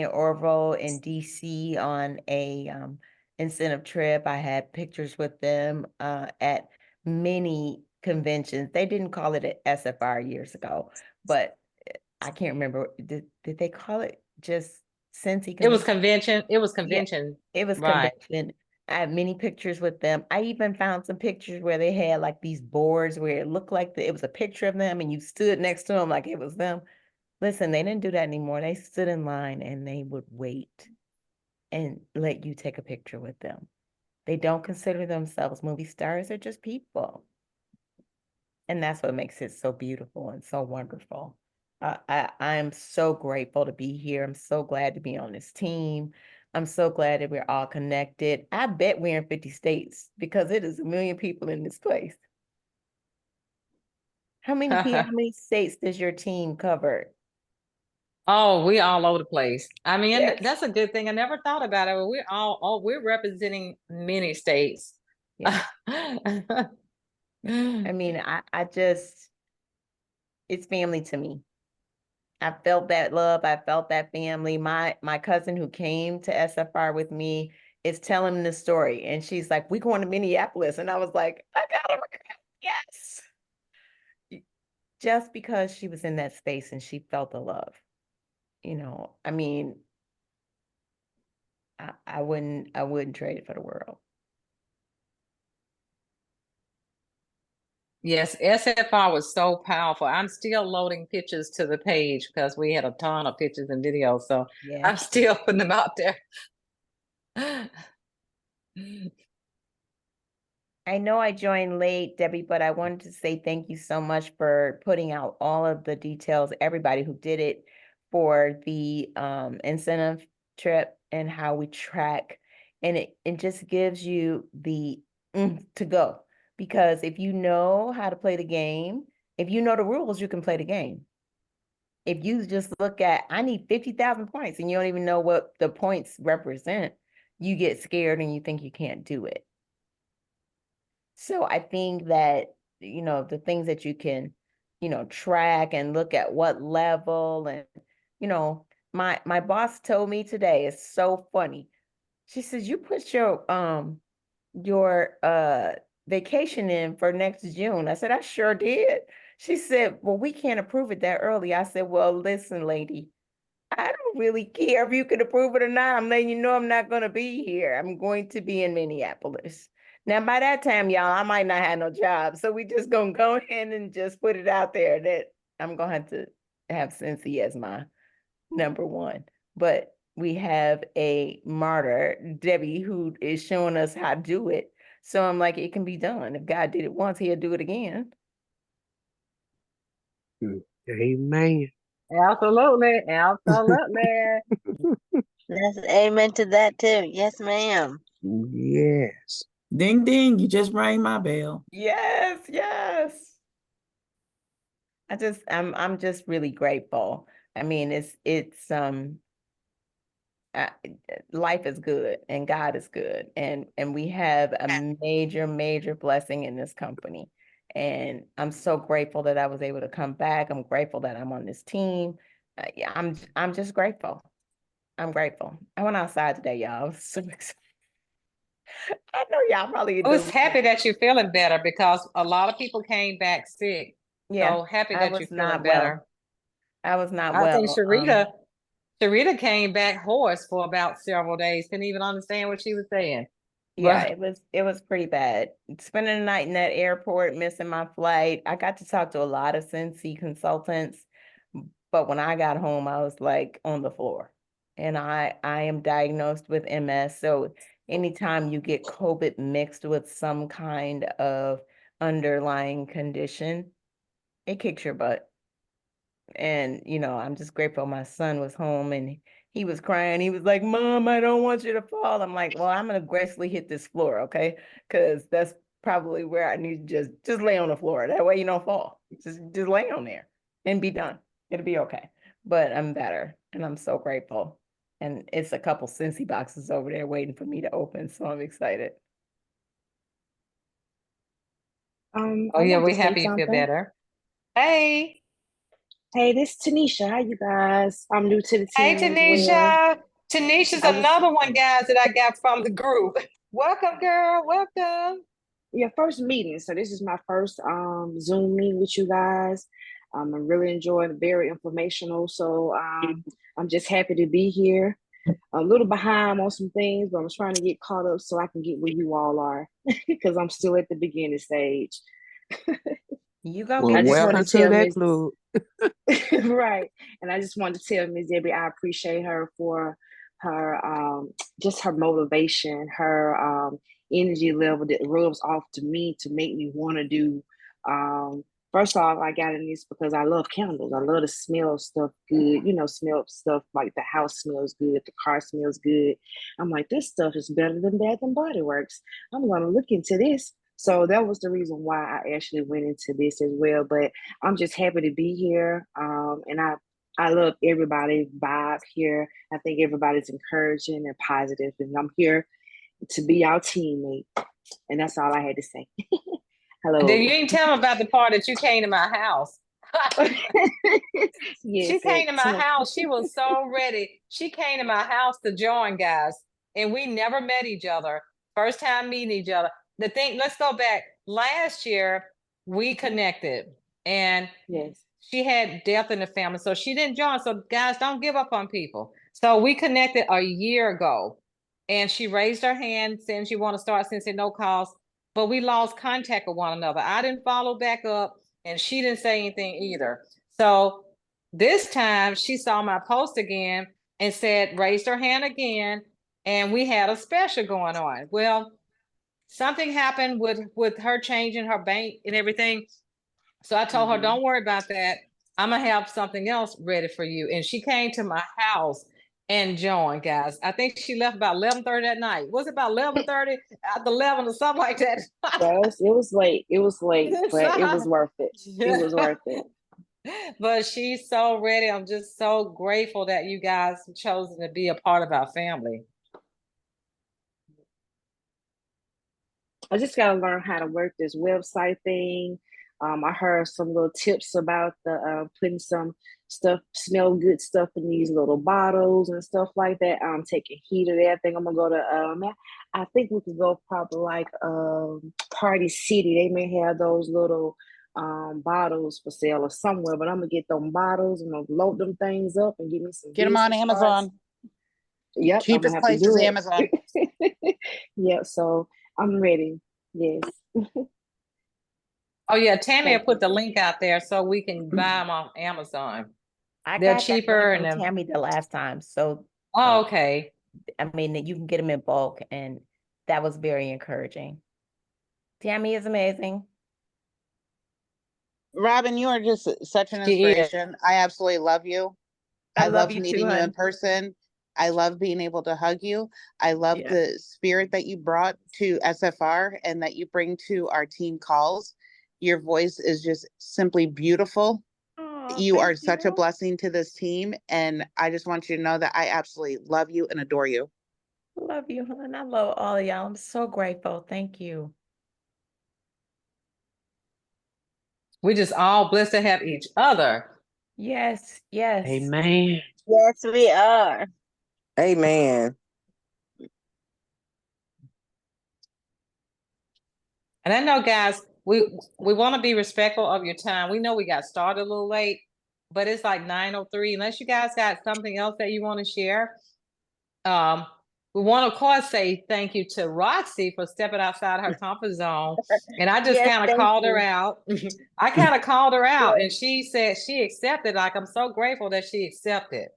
and Orville in DC on a incentive trip. I had pictures with them at many conventions. They didn't call it an SFR years ago, but I can't remember. Did they call it just Cincy Convention? It was convention. It was convention. Yeah, it was right. convention. I have many pictures with them. I even found some pictures where they had like these boards where it looked like it was a picture of them and you stood next to them like it was them. Listen, they didn't do that anymore. They stood in line and they would wait and let you take a picture with them. They don't consider themselves movie stars. They're just people. And that's what makes it so beautiful and so wonderful. I'm so grateful to be here. I'm so glad to be on this team. I'm so glad that we're all connected. I bet we're in 50 states because it is 1 million people in this place. How many states does your team cover? Oh, we all over the place. I mean, Yes. that's a good thing. I never thought about it. But we're representing many states. Yeah. I mean, I just, it's family to me. I felt that love. I felt that family. My cousin who came to SFR with me is telling the story. And she's like, we going to Minneapolis. And I was like, I got her. Yes. Just because she was in that space and she felt the love. I mean, I wouldn't trade it for the world. Yes, SFR was so powerful. I'm still loading pictures to the page because we had a ton of pictures and videos. So Yeah. I'm still putting them out there. I know I joined late, Debbie, but I wanted to say thank you so much for putting out all of the details, everybody who did it for the incentive trip and how we track. And it just gives you the to go. Because if you know how to play the game, if you know the rules, you can play the game. If you just look at, I need 50,000 points and you don't even know what the points represent, you get scared and you think you can't do it. So I think that, the things that you can, track and look at what level and, my boss told me today, it's so funny. She says, you put your vacation in for next June. I said, I sure did. She said, well, we can't approve it that early. I said, well, listen, lady, I don't really care if you can approve it or not. I'm letting you know I'm not going to be here. I'm going to be in Minneapolis. Now, by that time, y'all, I might not have no job. So we just going to go ahead and just put it out there that I'm going to have Cincy as my number one. But we have a martyr, Debbie, who is showing us how to do it. So I'm like, it can be done. If God did it once, he'll do it again. Amen. Absolutely. Absolutely. Yes, amen to that too. Yes, ma'am. Yes. Ding ding, you just rang my bell. Yes, yes. I'm just really grateful. I mean, life is good and God is good, and we have a major blessing in this company. And I'm so grateful that I was able to come back. I'm grateful that I'm on this team. Yeah, I'm just grateful. I'm grateful. I went outside today, y'all. I was so excited. I know y'all probably. I was happy that you're feeling better because a lot of people came back sick. Yeah, so happy I that was you're feeling not better. well. I was not I well. think Sharita came back hoarse for about several days. Couldn't even understand what she was saying. Yeah, But it was pretty bad. Spending the night in that airport, missing my flight. I got to talk to a lot of Cincy consultants, but when I got home, I was like on the floor. And I am diagnosed with MS. So anytime you get COVID mixed with some kind of underlying condition, it kicks your butt. And, I'm just grateful my son was home and he was crying. He was like, Mom, I don't want you to fall. I'm like, well, I'm going to gracefully hit this floor, okay? Because that's probably where I need to just lay on the floor. That way you don't fall. Just lay on there and be done. It'll be okay. But I'm better and I'm so grateful. And it's a couple Cincy boxes over there waiting for me to open. So I'm excited. oh I yeah, want we're to say happy you feel something. better. Hey. Hey, this is Tanisha. How you guys? I'm new to the Hey, team as well. Tanisha. Tanisha's I was another one, guys, that I got from the group. Welcome, girl. Welcome. your first meeting, so this is my first Zoom meeting with you guys. I really enjoyed it, very informational. So I'm just happy to be here. A little behind on some things, but I'm trying to get caught up so I can get where you all are because I'm still at the beginning stage. You gonna Well, I get just there. want welcome to to tell that Miss club. right, and I just wanted to tell Miss Debbie I appreciate her for her just her motivation, her energy level that rubs off to me to make me want to do. First off, I got in this because I love candles. I love to smell stuff good, smell stuff like the house smells good, the car smells good. I'm like, this stuff is better than Bath and Body Works. I'm gonna look into this. So that was the reason why I actually went into this as well. But I'm just happy to be here. And I love everybody's vibe here. I think everybody's encouraging and positive, and I'm here to be our teammate. And that's all I had to say. Hello. Then you didn't tell them about the part that you came to my house. Yes, She came to my house. She was so ready. She came to my house to join, guys. And we never met each other. First time meeting each other. Let's go back. Last year, we connected. And yes, she had death in the family. So she didn't join. So guys, don't give up on people. So we connected a year ago. And she raised her hand saying she want to start Cincy No Cost. but we lost contact with one another. I didn't follow back up, and she didn't say anything either. So this time she saw my post again and raised her hand again, and we had a special going on. Well, something happened with her changing her bank and everything. So I told her, don't worry about that. I'm gonna have something else ready for you. And she came to my house and joined, guys. I think she left about 11:30 at night. Was it about 11:30? After 11 or something like that? Yes, it was late. It was late, but it was worth it. It was worth it. But she's so ready. I'm just so grateful that you guys have chosen to be a part of our family. I just got to learn how to work this website thing. I heard some little tips about the putting some stuff, smell good stuff in these little bottles and stuff like that. I'm taking heed of that. I think I'm gonna go to I think we could go probably like Party City. They may have those little bottles for sale or somewhere, but I'm gonna get them bottles and I'm gonna load them things up and give me some. Get them on business Amazon. cards. Yep, Cheapest place is Amazon. Yep, so I'm ready. Yes. Oh yeah, Tammy will put the link out there so we can buy them on Amazon. I They're got that cheaper from and Tammy the last time. So oh, okay. I mean, you can get them in bulk, and that was very encouraging. Tammy is amazing. Robin, you are just such an She is. inspiration. I absolutely love you. I I love love you too, meeting you in hun. person. I love being able to hug you. I love Yeah. the spirit that you brought to SFR and that you bring to our team calls. Your voice is just simply beautiful. Aw, You are thank such a you. blessing to this team. And I just want you to know that I absolutely love you and adore you. Love you, hon. I love all of y'all. I'm so grateful. Thank you. We're just all blessed to have each other. Yes, yes. Amen. Yes, we are. Amen. And I know, guys, we want to be respectful of your time. We know we got started a little late, but it's like 9:03. Unless you guys got something else that you want to share, we want to, of course, say thank you to Roxy for stepping outside her comfort zone. And I just Yes, kind of thank called you. her out. I kind of called her out, and she said she accepted. Like, I'm so grateful that she accepted.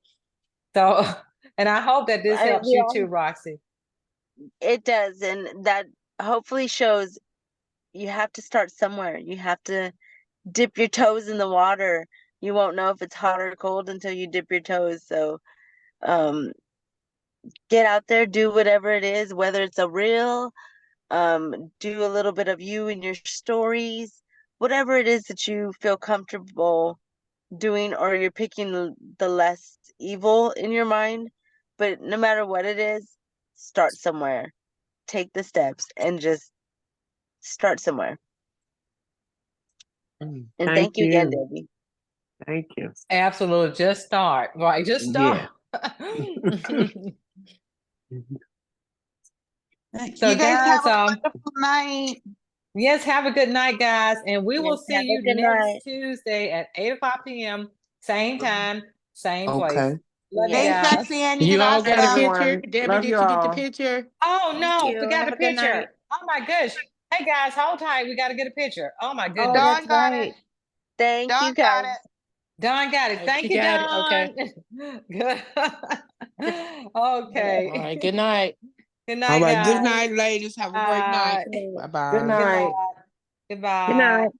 So, and I hope that this helps you too, Roxy. It does, and that hopefully shows you have to start somewhere. You have to dip your toes in the water. You won't know if it's hot or cold until you dip your toes. So, get out there, do whatever it is, whether it's a reel, do a little bit of you and your stories, whatever it is that you feel comfortable doing, or you're picking the less evil in your mind. But no matter what it is, start somewhere. Take the steps and just start somewhere. And thank you again, Debbie. Thank you. Absolutely. Just start. Right. Just start. So you guys have a guys, wonderful night. Yes, have a good night, guys. And we will Yes, see have a you good next night. Tuesday at 8:00 p.m. Same time, same place. Okay. Love you Thanks, guys. Roxanne. You You did all got a awesome. picture? Debbie, Love did you you get the all. picture? Oh Thank no, you. forgot Have a a good night. picture. Oh my gosh. Hey guys, hold tight. We got to get a picture. Oh my Oh, goodness. Dawn that's got right. it. Thank Dawn you, got guys. it. Dawn got it. Oh, Thank she you, got it. Dawn. Okay. Good. All Okay. right. Good night. Good All night, right. guys. Good night, ladies. Have a great night. Good Bye-bye. Good night. Goodbye. Good night.